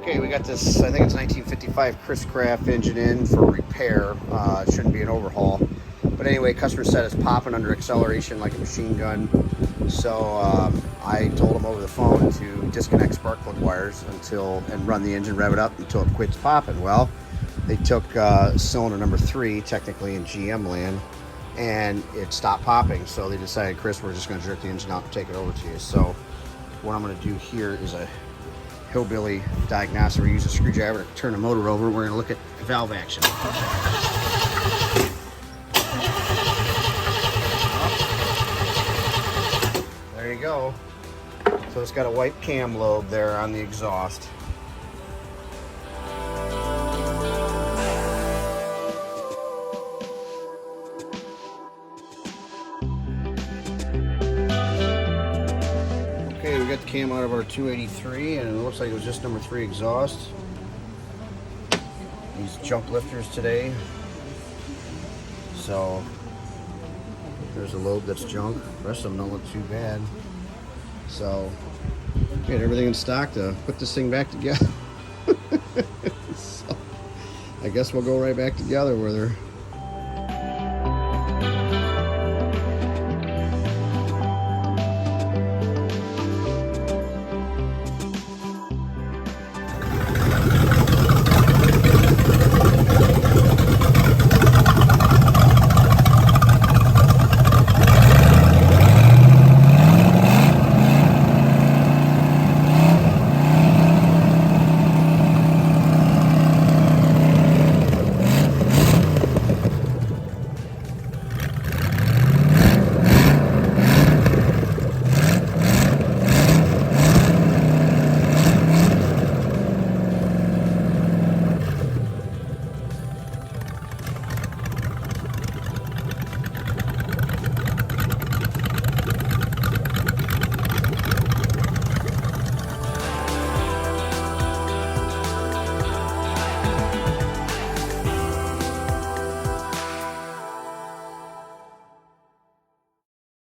Okay, we got this, I think it's 1955 Chris Craft engine in for repair. It shouldn't be an overhaul. But anyway, customer said it's popping under acceleration like a machine gun. So I told them over the phone to disconnect spark plug wires and run the engine, rev it up until it quits popping. Well, they took cylinder number 3, technically in GM land, and it stopped popping. So they decided, Chris, we're just going to jerk the engine out and take it over to you. So what I'm going to do here is a hillbilly diagnostic. We use a screwdriver to turn the motor over. We're going to look at valve action. There you go. So it's got a white cam lobe there on the exhaust. Okay, we got the cam out of our 283, and it looks like it was just number 3 exhaust. These junk lifters today. So there's a lobe that's junk. The rest of them don't look too bad. So we had everything in stock to put this thing back together. So I guess we'll go right back together with her.